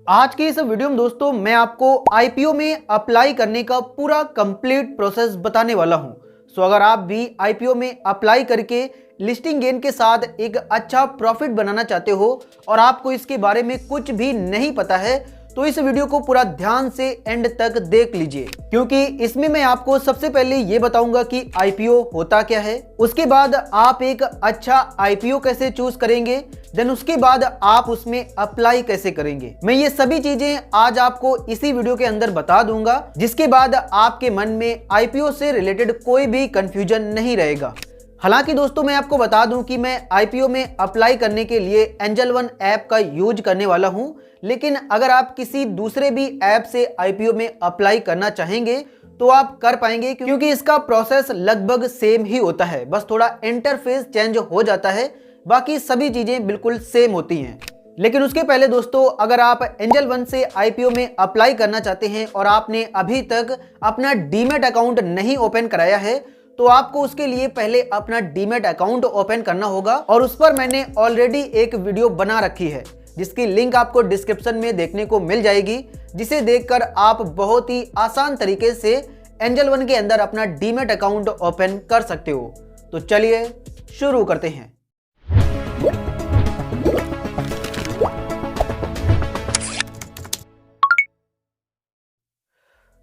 आज की इस वीडियो में दोस्तों मैं आपको आईपीओ में अप्लाई करने का पूरा कंप्लीट प्रोसेस बताने वाला हूं। सो अगर आप भी आईपीओ में अप्लाई करके लिस्टिंग गेन के साथ एक अच्छा प्रॉफिट बनाना चाहते हो और आपको इसके बारे में कुछ भी नहीं पता है तो इस वीडियो को पूरा ध्यान से एंड तक देख लीजिए, क्योंकि इसमें मैं आपको सबसे पहले ये बताऊंगा कि आईपीओ होता क्या है, उसके बाद आप एक अच्छा आईपीओ कैसे चूज करेंगे, देन उसके बाद आप उसमें अप्लाई कैसे करेंगे। मैं ये सभी चीजें आज आपको इसी वीडियो के अंदर बता दूंगा, जिसके बाद आपके मन में आईपीओ से रिलेटेड कोई भी कंफ्यूजन नहीं रहेगा। हालांकि दोस्तों मैं आपको बता दूं कि मैं आईपीओ में अप्लाई करने के लिए एंजल वन ऐप का यूज करने वाला हूं, लेकिन अगर आप किसी दूसरे भी ऐप से आईपीओ में अप्लाई करना चाहेंगे तो आप कर पाएंगे, क्योंकि इसका प्रोसेस लगभग सेम ही होता है, बस थोड़ा इंटरफेस चेंज हो जाता है, बाकी सभी चीजें बिल्कुल सेम होती हैं। लेकिन उसके पहले दोस्तों, अगर आप एंजल वन से आईपीओ में अप्लाई करना चाहते हैं और आपने अभी तक अपना डीमैट अकाउंट नहीं ओपन कराया है तो आपको उसके लिए पहले अपना डीमैट अकाउंट ओपन करना होगा, और उस पर मैंने ऑलरेडी एक वीडियो बना रखी है जिसकी लिंक आपको डिस्क्रिप्शन में देखने को मिल जाएगी, जिसे देखकर आप बहुत ही आसान तरीके से एंजल वन के अंदर अपना डीमैट अकाउंट ओपन कर सकते हो। तो चलिए शुरू करते हैं।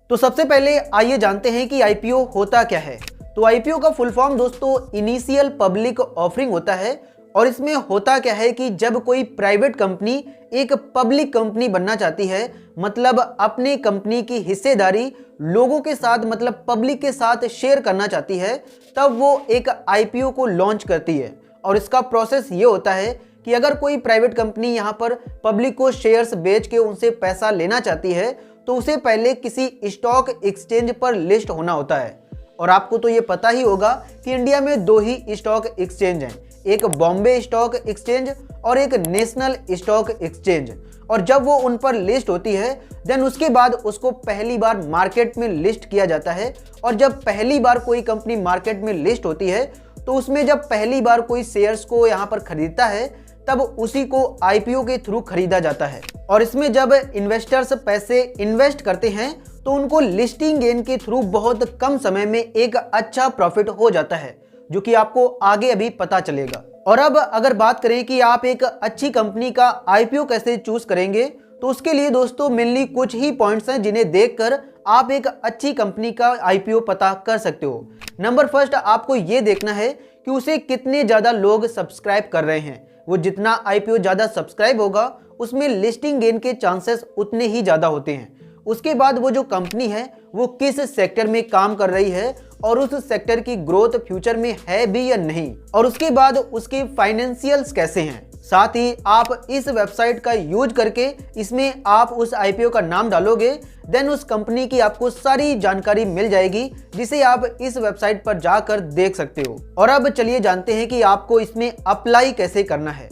तो सबसे पहले आइए जानते हैं कि आईपीओ होता क्या है। तो आईपीओ का फुल फॉर्म दोस्तों इनिशियल पब्लिक ऑफरिंग होता है, और इसमें होता क्या है कि जब कोई प्राइवेट कंपनी एक पब्लिक कंपनी बनना चाहती है, मतलब अपने कंपनी की हिस्सेदारी लोगों के साथ मतलब पब्लिक के साथ शेयर करना चाहती है, तब वो एक आईपीओ को लॉन्च करती है। और इसका प्रोसेस ये होता है कि अगर कोई प्राइवेट कंपनी यहाँ पर पब्लिक को शेयर्स बेच के उनसे पैसा लेना चाहती है तो उसे पहले किसी स्टॉक एक्सचेंज पर लिस्ट होना होता है। और आपको तो ये पता ही होगा कि इंडिया में दो ही स्टॉक एक्सचेंज हैं, एक बॉम्बे स्टॉक एक्सचेंज और एक नेशनल स्टॉक एक्सचेंज। और जब वो उन पर लिस्ट होती है देन उसके बाद उसको पहली बार मार्केट में लिस्ट किया जाता है। और जब पहली बार कोई कंपनी मार्केट में लिस्ट होती है तो उसमें जब पहली बार कोई शेयर्स को यहाँ पर खरीदता है तब उसी को आईपीओ के थ्रू खरीदा जाता है। और इसमें जब इन्वेस्टर्स पैसे इन्वेस्ट करते हैं तो उनको लिस्टिंग गेन के थ्रू बहुत कम समय में एक अच्छा प्रॉफिट हो जाता है, जो कि आपको आगे अभी पता चलेगा। और अब अगर बात करें कि आप एक अच्छी कंपनी का आईपीओ कैसे चूज करेंगे, तो उसके लिए दोस्तों मेनली कुछ ही पॉइंट्स हैं जिन्हें देखकर आप एक अच्छी कंपनी का आईपीओ पता कर सकते हो। नंबर फर्स्ट, आपको ये देखना है कि उसे कितने ज्यादा लोग सब्सक्राइब कर रहे हैं। वो जितना आईपीओ ज्यादा सब्सक्राइब होगा उसमें लिस्टिंग गेन के चांसेस उतने ही ज्यादा होते हैं। उसके बाद वो जो कंपनी है वो किस सेक्टर में काम कर रही है और उस सेक्टर की ग्रोथ फ्यूचर में है भी या नहीं, और उसके बाद उसके फाइनेंशियल्स कैसे हैं। साथ ही आप इस वेबसाइट का यूज करके इसमें आप उस आईपीओ का नाम डालोगे, देन उस कंपनी की आपको सारी जानकारी मिल जाएगी, जिसे आप इस वेबसाइट पर जाकर देख सकते हो। और अब चलिए जानते हैं कि आपको इसमें अप्लाई कैसे करना है।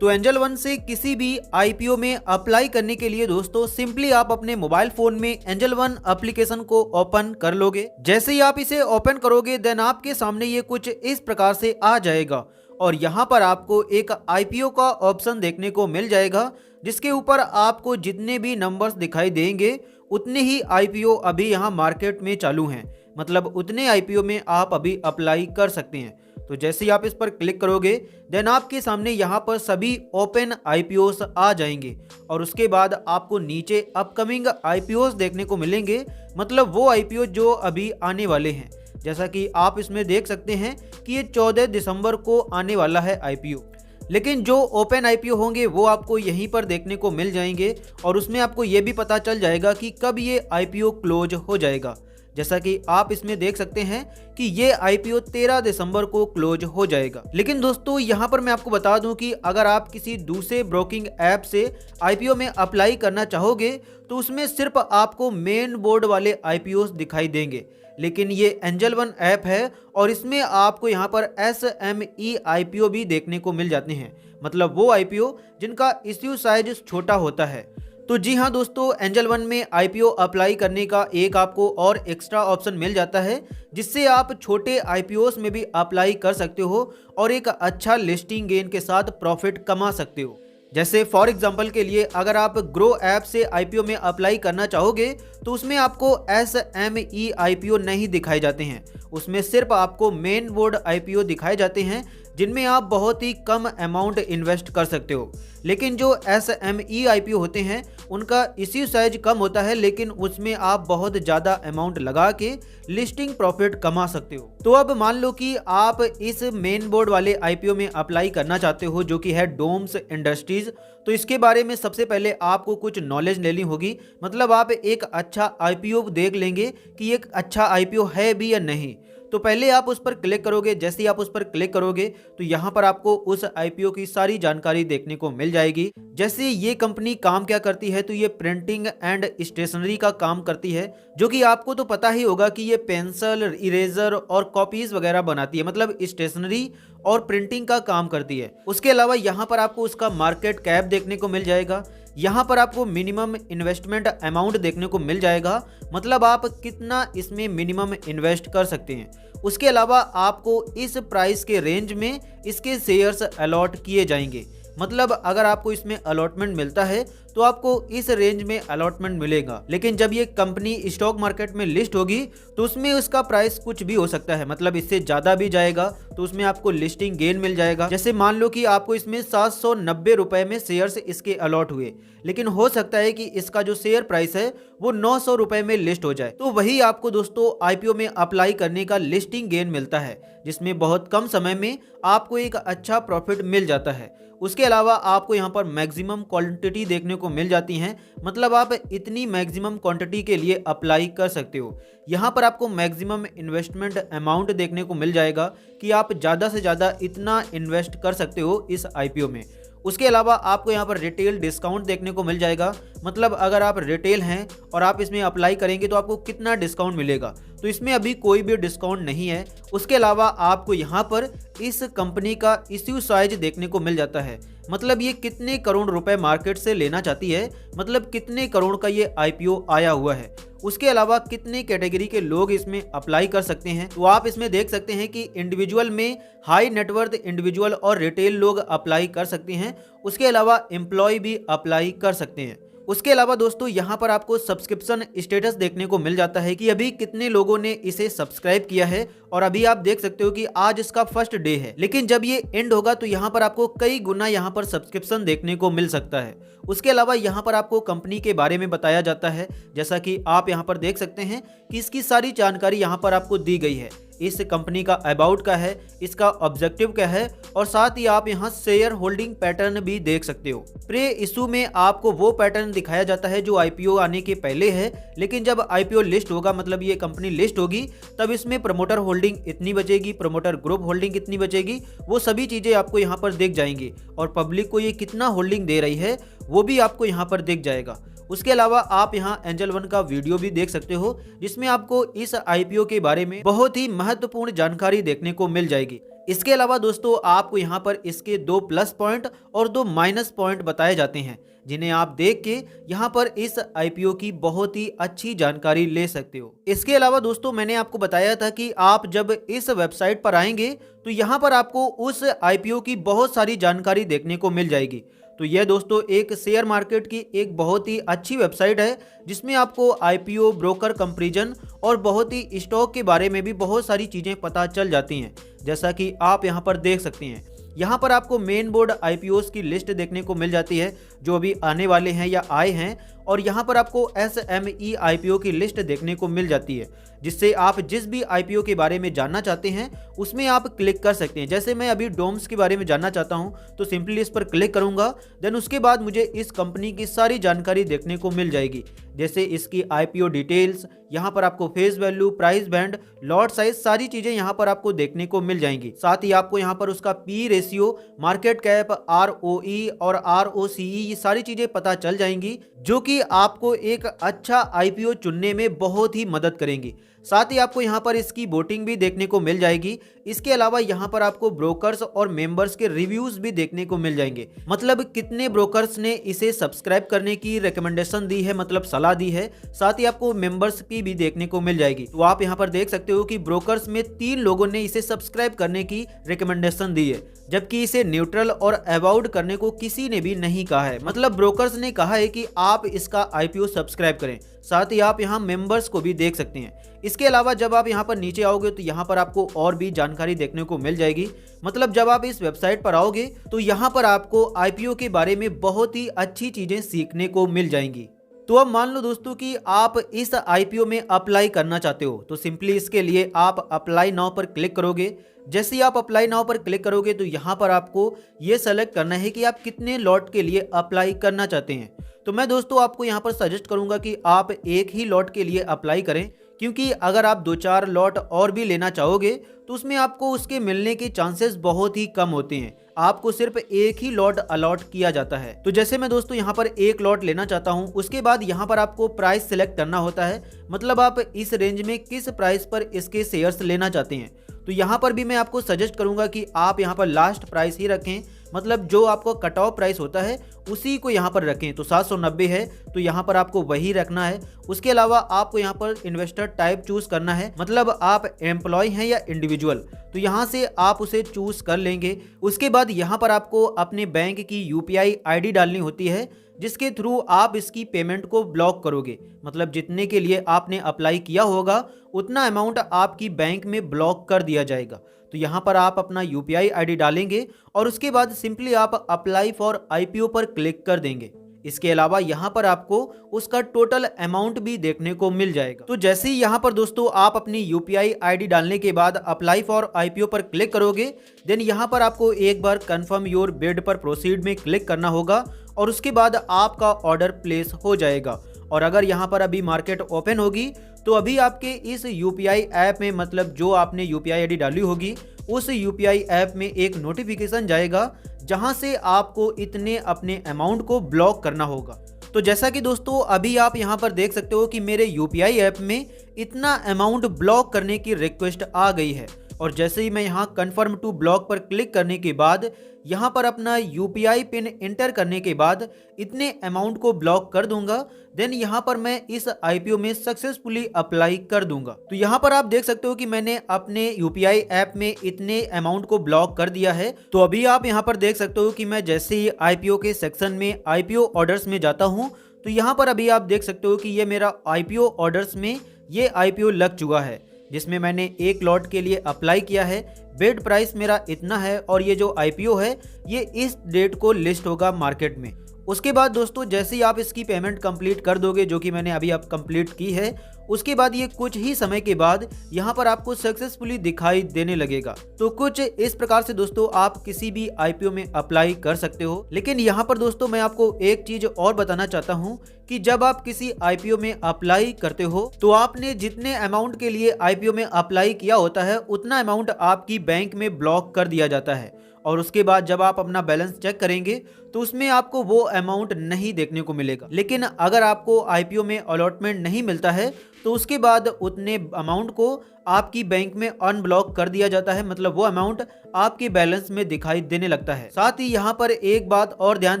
तो एंजल वन से किसी भी आईपीओ में अप्लाई करने के लिए दोस्तों सिंपली आप अपने मोबाइल फोन में एंजल वन एप्लीकेशन को ओपन कर लोगे। जैसे ही आप इसे ओपन करोगे देन आपके सामने ये कुछ इस प्रकार से आ जाएगा, और यहाँ पर आपको एक आईपीओ का ऑप्शन देखने को मिल जाएगा, जिसके ऊपर आपको जितने भी नंबर्स दिखाई देंगे उतने ही आईपीओ अभी यहाँ मार्केट में चालू हैं, मतलब उतने आईपीओ में आप अभी अप्लाई कर सकते हैं। तो जैसे ही आप इस पर क्लिक करोगे देन आपके सामने यहाँ पर सभी ओपन आईपीओस आ जाएंगे, और उसके बाद आपको नीचे अपकमिंग आईपीओस देखने को मिलेंगे, मतलब वो आईपीओ जो अभी आने वाले हैं। जैसा कि आप इसमें देख सकते हैं कि ये 14 दिसंबर को आने वाला है आईपीओ, लेकिन जो ओपन आईपीओ होंगे वो आपको यहीं पर देखने को मिल जाएंगे, और उसमें आपको ये भी पता चल जाएगा कि कब ये आईपीओ क्लोज हो जाएगा। जैसा कि आप इसमें देख सकते हैं कि ये आईपीओ 13 दिसंबर को क्लोज हो जाएगा। लेकिन दोस्तों यहाँ पर मैं आपको बता दूं कि अगर आप किसी दूसरे ब्रोकिंग ऐप से आईपीओ में अप्लाई करना चाहोगे तो उसमें सिर्फ आपको मेन बोर्ड वाले आईपीओ दिखाई देंगे, लेकिन ये एंजल वन ऐप है और इसमें आपको यहाँ पर SME आईपीओ भी देखने को मिल जाते हैं, मतलब वो आईपीओ जिनका इश्यू साइज छोटा होता है। तो जी हाँ दोस्तों, एंजल वन में आईपीओ अप्लाई करने का एक आपको और एक्स्ट्रा ऑप्शन मिल जाता है, जिससे आप छोटे आईपीओस में भी अप्लाई कर सकते हो और एक अच्छा लिस्टिंग गेन के साथ प्रॉफिट कमा सकते हो। जैसे फॉर एग्जांपल के लिए अगर आप ग्रो ऐप से आईपीओ में अप्लाई करना चाहोगे तो उसमें आपको SME आईपीओ नहीं दिखाए जाते हैं, उसमें सिर्फ आपको मेन बोर्ड आईपीओ दिखाए जाते हैं जिनमें आप बहुत ही कम अमाउंट इन्वेस्ट कर सकते हो। लेकिन जो SME आईपीओ होते हैं उनका इश्यू साइज कम होता है, लेकिन उसमें आप बहुत ज़्यादा अमाउंट लगा के लिस्टिंग प्रॉफिट कमा सकते हो। तो अब मान लो कि आप इस मेन बोर्ड वाले आईपीओ में अप्लाई करना चाहते हो जो कि है डोम्स इंडस्ट्रीज। तो इसके बारे में सबसे पहले आपको कुछ नॉलेज लेनी होगी, मतलब आप एक अच्छा आईपीओ देख लेंगे कि एक अच्छा आईपीओ है भी या नहीं। तो पहले आप उस पर क्लिक करोगे, जैसे ही आप उस पर क्लिक करोगे तो यहाँ पर आपको उस आईपीओ की सारी जानकारी देखने को मिल जाएगी। जैसे ये कंपनी काम क्या करती है, तो ये प्रिंटिंग एंड स्टेशनरी का काम करती है, जो कि आपको तो पता ही होगा कि ये पेंसिल, इरेजर और कॉपीज वगैरह बनाती है, मतलब स्टेशनरी और प्रिंटिंग का काम करती है। उसके अलावा यहाँ पर आपको उसका मार्केट कैप देखने को मिल जाएगा। यहाँ पर आपको मिनिमम इन्वेस्टमेंट अमाउंट देखने को मिल जाएगा, मतलब आप कितना इसमें मिनिमम इन्वेस्ट कर सकते हैं। उसके अलावा आपको इस प्राइस के रेंज में इसके शेयर्स अलॉट किए जाएंगे, मतलब अगर आपको इसमें अलॉटमेंट मिलता है तो आपको इस रेंज में अलॉटमेंट मिलेगा। लेकिन जब ये कंपनी स्टॉक मार्केट में लिस्ट होगी तो उसमें उसका प्राइस कुछ भी हो सकता है, मतलब इससे ज़्यादा भी जाएगा, तो उसमें आपको लिस्टिंग गेन मिल जाएगा। जैसे मान लो कि आपको इसमें 790 रुपए में शेयर्स इसके अलॉट हुए, लेकिन हो सकता है कि इसका जो शेयर प्राइस है वो 900 रुपए में लिस्ट हो जाए। तो वही आपको दोस्तों आईपीओ में अप्लाई करने का लिस्टिंग गेन मिलता है, जिसमें बहुत कम समय में आपको एक अच्छा प्रॉफिट मिल जाता है। उसके अलावा आपको यहाँ पर मैक्सिमम क्वांटिटी देखने को मिल जाती हैं, मतलब आप इतनी मैक्सिमम क्वांटिटी के लिए अप्लाई कर सकते हो। यहाँ पर आपको मैक्सिमम इन्वेस्टमेंट अमाउंट देखने को मिल जाएगा कि आप ज़्यादा से ज़्यादा इतना इन्वेस्ट कर सकते हो इस आईपीओ में। उसके अलावा आपको यहाँ पर रिटेल डिस्काउंट देखने को मिल जाएगा, मतलब अगर आप रिटेल हैं और आप इसमें अप्लाई करेंगे तो आपको कितना डिस्काउंट मिलेगा, तो इसमें अभी कोई भी डिस्काउंट नहीं है। उसके अलावा आपको यहाँ पर इस कंपनी का इश्यू साइज देखने को मिल जाता है, मतलब ये कितने करोड़ रुपए मार्केट से लेना चाहती है, मतलब कितने करोड़ का ये आईपीओ आया हुआ है। उसके अलावा कितने कैटेगरी के लोग इसमें अप्लाई कर सकते हैं, तो आप इसमें देख सकते हैं कि इंडिविजुअल में हाई नेटवर्थ इंडिविजुअल और रिटेल लोग अप्लाई कर सकते हैं। उसके अलावा एम्प्लॉय भी अप्लाई कर सकते हैं। उसके अलावा दोस्तों यहाँ पर आपको सब्सक्रिप्शन स्टेटस देखने को मिल जाता है कि अभी कितने लोगों ने इसे सब्सक्राइब किया है, और अभी आप देख सकते हो कि आज इसका फर्स्ट डे है, लेकिन जब ये एंड होगा तो यहाँ पर आपको कई गुना यहाँ पर सब्सक्रिप्शन देखने को मिल सकता है। उसके अलावा यहाँ पर आपको कंपनी के बारे में बताया जाता है, जैसा कि आप यहाँ पर देख सकते हैं कि इसकी सारी जानकारी यहाँ पर आपको दी गई है। इस कंपनी का अबाउट क्या है, इसका ऑब्जेक्टिव क्या है, और साथ ही आप यहाँ शेयर होल्डिंग पैटर्न भी देख सकते हो। प्री इशू में आपको वो पैटर्न दिखाया जाता है जो आईपीओ आने के पहले है, लेकिन जब आईपीओ लिस्ट होगा, मतलब ये कंपनी लिस्ट होगी, तब इसमें प्रमोटर होल्डिंग इतनी बचेगी, प्रमोटर ग्रुप होल्डिंग कितनी बचेगी, वो सभी चीजें आपको यहाँ पर दिख जाएंगी, और पब्लिक को ये कितना होल्डिंग दे रही है वो भी आपको यहाँ पर दिख जाएगा। उसके अलावा आप यहाँ एंजल वन का वीडियो भी देख सकते हो, जिसमें आपको इस आईपीओ के बारे में बहुत ही महत्वपूर्ण जानकारी देखने को मिल जाएगी। इसके अलावा दोस्तों आपको यहाँ पर इसके 2 प्लस पॉइंट और 2 माइनस पॉइंट बताए जाते हैं, जिन्हें आप देख के यहाँ पर इस आईपीओ की बहुत ही अच्छी जानकारी ले सकते हो। इसके अलावा दोस्तों मैंने आपको बताया था कि आप जब इस वेबसाइट पर आएंगे तो यहाँ पर आपको उस आईपीओ की बहुत सारी जानकारी देखने को मिल जाएगी। तो यह दोस्तों एक शेयर मार्केट की एक बहुत ही अच्छी वेबसाइट है, जिसमें आपको आईपीओ, ब्रोकर कंपैरिजन और बहुत ही स्टॉक के बारे में भी बहुत सारी चीज़ें पता चल जाती हैं, जैसा कि आप यहाँ पर देख सकते हैं। यहाँ पर आपको मेन बोर्ड आईपीओस की लिस्ट देखने को मिल जाती है जो अभी आने वाले हैं या आए हैं, और यहाँ पर आपको SME आईपीओ की लिस्ट देखने को मिल जाती है, जिससे आप जिस भी आईपीओ के बारे में जानना चाहते हैं उसमें आप क्लिक कर सकते हैं। जैसे मैं अभी डोम्स के बारे में जानना चाहता हूं तो सिंपली इस पर क्लिक करूंगा, देन उसके बाद मुझे इस कंपनी की सारी जानकारी देखने को मिल जाएगी, जैसे इसकी आईपीओ डिटेल्स, यहाँ पर आपको face value, price band, lot size, सारी चीजें यहाँ पर आपको देखने को मिल जाएंगी। साथ ही आपको यहाँ पर उसका P ratio, market cap, ROE और ROCE, ये सारी चीजें पता चल जाएंगी, जो कि आपको एक अच्छा आईपीओ चुनने में बहुत ही मदद करेंगी। साथ ही आपको यहाँ पर इसकी वोटिंग भी देखने को मिल जाएगी। इसके अलावा यहाँ पर आपको ब्रोकर्स और मेंबर्स के रिव्यूज भी देखने को मिल जाएंगे, मतलब कितने ब्रोकर्स ने इसे सब्सक्राइब करने की रिकमेंडेशन दी है, मतलब सलाह दी है। साथ ही आपको मेंबर्स की भी देखने को मिल जाएगी। तो आप यहाँ पर देख सकते हो कि ब्रोकर्स में 3 लोगों ने इसे सब्सक्राइब करने की रिकमेंडेशन दी है, जबकि इसे न्यूट्रल और अवॉइड करने को किसी ने भी नहीं कहा है। मतलब ब्रोकर्स ने कहा है कि आप इसका आईपीओ सब्सक्राइब करें। साथ ही आप यहाँ मेंबर्स को भी देख सकते हैं। इसके अलावा जब आप यहाँ पर नीचे आओगे तो यहाँ पर आपको और भी जानकारी देखने को मिल जाएगी। मतलब जब आप इस वेबसाइट पर आओगे तो यहाँ पर आपको आईपीओ के बारे में बहुत ही अच्छी चीजें सीखने को मिल जाएंगी। तो अब मान लो दोस्तों कि आप इस आईपीओ में अप्लाई करना चाहते हो, तो सिंपली इसके लिए आप अप्लाई नाउ पर क्लिक करोगे। जैसे ही आप अप्लाई नाउ पर क्लिक करोगे तो यहाँ पर आपको ये सेलेक्ट करना है कि आप कितने लॉट के लिए अप्लाई करना चाहते हैं। तो मैं दोस्तों आपको यहाँ पर सजेस्ट करूँगा कि आप एक ही लॉट के लिए अप्लाई करें, क्योंकि अगर आप 2-4 लॉट और भी लेना चाहोगे तो उसमें आपको उसके मिलने के चांसेस बहुत ही कम होते हैं। आपको सिर्फ एक ही लॉट अलॉट किया जाता है। तो जैसे मैं दोस्तों यहाँ पर एक लॉट लेना चाहता हूँ, उसके बाद यहाँ पर आपको प्राइस सिलेक्ट करना होता है। मतलब आप इस रेंज में किस प्राइस पर इसके शेयर्स लेना चाहते हैं। तो यहाँ पर भी मैं आपको सजेस्ट करूँगा कि आप यहाँ पर लास्ट प्राइस ही रखें। मतलब जो आपको कट ऑफ प्राइस होता है उसी को यहाँ पर रखें। तो 790 है तो यहाँ पर आपको वही रखना है। उसके अलावा आपको यहाँ पर इन्वेस्टर टाइप चूज करना है। मतलब आप एम्प्लॉय हैं या इंडिविजुअल, तो यहाँ से आप उसे चूज कर लेंगे। उसके बाद यहाँ पर आपको अपने बैंक की यूपीआई आईडी डालनी होती है, जिसके थ्रू आप इसकी पेमेंट को ब्लॉक करोगे। मतलब जितने के लिए आपने अप्लाई किया होगा उतना अमाउंट आपकी बैंक में ब्लॉक कर दिया जाएगा। तो यहाँ पर आप अपना यूपीआई आईडी डालेंगे और उसके बाद सिंपली आप अप्लाई फॉर आईपीओ पर क्लिक कर देंगे। इसके अलावा यहाँ पर आपको उसका टोटल अमाउंट भी देखने को मिल जाएगा। तो जैसे ही यहाँ पर दोस्तों आप अपनी यूपीआई आईडी डालने के बाद अप्लाई फॉर आईपीओ पर क्लिक करोगे, देन यहाँ पर आपको एक बार कंफर्म योर बिड पर प्रोसीड में क्लिक करना होगा और उसके बाद आपका ऑर्डर प्लेस हो जाएगा। और अगर यहाँ पर अभी मार्केट ओपन होगी तो अभी आपके इस यूपीआई ऐप में, मतलब जो आपने यूपीआई आईडी डाली होगी उस यूपीआई ऐप में एक नोटिफिकेशन जाएगा, जहां से आपको इतने अपने अमाउंट को ब्लॉक करना होगा। तो जैसा कि दोस्तों अभी आप यहां पर देख सकते हो कि मेरे यूपीआई ऐप में इतना अमाउंट ब्लॉक करने की रिक्वेस्ट आ गई है। और जैसे ही मैं यहां कंफर्म टू ब्लॉक पर क्लिक करने के बाद यहां पर अपना यूपीआई पिन एंटर करने के बाद इतने अमाउंट को ब्लॉक कर दूंगा। देन यहां पर मैं इस आईपीओ में सक्सेसफुली अप्लाई कर दूंगा। तो यहां पर आप देख सकते हो कि मैंने अपने यूपीआई ऐप में इतने अमाउंट को ब्लॉक कर दिया है। तो अभी आप यहां पर देख सकते हो कि मैं जैसे ही आईपीओ के सेक्शन में आईपीओ ऑर्डर्स में जाता हूं तो यहां पर अभी आप देख सकते हो कि ये मेरा आईपीओ ऑर्डर्स में ये आईपीओ लग चुका है, जिसमें मैंने एक लॉट के लिए अप्लाई किया है। बिड प्राइस मेरा इतना है और ये जो आईपीओ है ये इस डेट को लिस्ट होगा मार्केट में। उसके बाद दोस्तों जैसे ही आप इसकी पेमेंट कंप्लीट कर दोगे, जो कि मैंने अभी कंप्लीट की है, उसके बाद ये कुछ ही समय के बाद यहाँ पर आपको सक्सेसफुली दिखाई देने लगेगा। तो कुछ इस प्रकार से दोस्तों आप किसी भी आईपीओ में अप्लाई कर सकते हो। लेकिन यहाँ पर दोस्तों मैं आपको एक चीज और बताना चाहता हूँ कि जब आप किसी आईपीओ में अप्लाई करते हो तो आपने जितने अमाउंट के लिए आईपीओ में अप्लाई किया होता है उतना अमाउंट आपकी बैंक में ब्लॉक कर दिया जाता है। और उसके बाद जब आप अपना बैलेंस चेक करेंगे तो उसमें आपको वो अमाउंट नहीं देखने को मिलेगा। लेकिन अगर आपको आईपीओ में अलॉटमेंट नहीं मिलता है तो उसके बाद उतने अमाउंट को आपकी बैंक में अनब्लॉक कर दिया जाता है। मतलब वो अमाउंट आपके बैलेंस में दिखाई देने लगता है। साथ ही यहाँ पर एक बात और ध्यान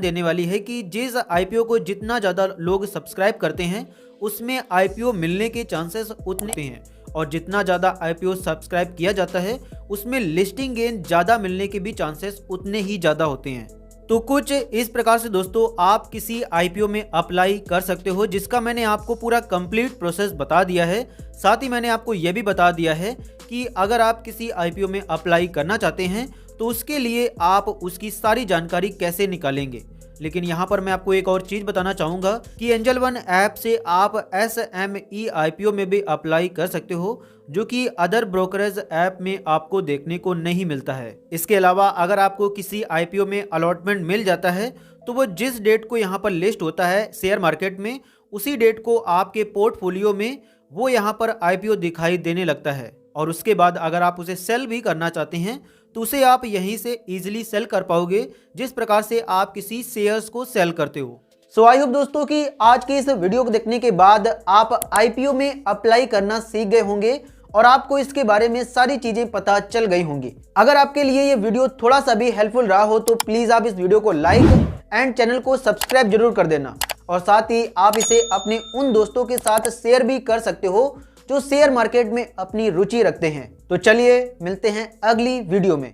देने वाली है कि जिस आईपीओ को जितना ज्यादा लोग सब्सक्राइब करते हैं उसमें आईपीओ मिलने के चांसेस उतने हैं, और जितना ज़्यादा आईपीओ सब्सक्राइब किया जाता है उसमें लिस्टिंग गेन ज़्यादा मिलने के भी चांसेस उतने ही ज़्यादा होते हैं। तो कुछ इस प्रकार से दोस्तों आप किसी आईपीओ में अप्लाई कर सकते हो, जिसका मैंने आपको पूरा कंप्लीट प्रोसेस बता दिया है। साथ ही मैंने आपको यह भी बता दिया है कि अगर आप किसी आईपीओ में अप्लाई करना चाहते हैं तो उसके लिए आप उसकी सारी जानकारी कैसे निकालेंगे। लेकिन यहाँ पर मैं आपको एक और चीज बताना चाहूंगा कि एंजल वन ऐप से आप SME आईपीओ में भी अप्लाई कर सकते हो, जो कि अदर ब्रोकरेज ऐप में आपको देखने को नहीं मिलता है। इसके अलावा अगर आपको किसी आईपीओ में अलॉटमेंट मिल जाता है तो वो जिस डेट को यहाँ पर लिस्ट होता है शेयर मार्केट में, उसी डेट को आपके पोर्टफोलियो में वो यहाँ पर आईपीओ दिखाई देने लगता है। और उसके बाद अगर आप उसे सेल भी करना चाहते हैं तो उसे आप यहीं से इजीली सेल कर पाओगे, जिस प्रकार से आप किसी शेयर्स को सेल करते हो। सो आई होप दोस्तों कि आज के इस वीडियो को देखने के बाद आप आईपीओ में अप्लाई करना सीख गए होंगे और आपको इसके बारे में सारी चीजें पता चल गई होंगी। अगर आपके लिए ये वीडियो थोड़ा सा भी हेल्पफुल रहा हो तो प्लीज आप इस वीडियो को लाइक एंड चैनल को सब्सक्राइब जरूर कर देना, और साथ ही आप इसे अपने उन दोस्तों के साथ शेयर भी कर सकते हो जो शेयर मार्केट में अपनी रुचि रखते हैं। तो चलिए मिलते हैं अगली वीडियो में।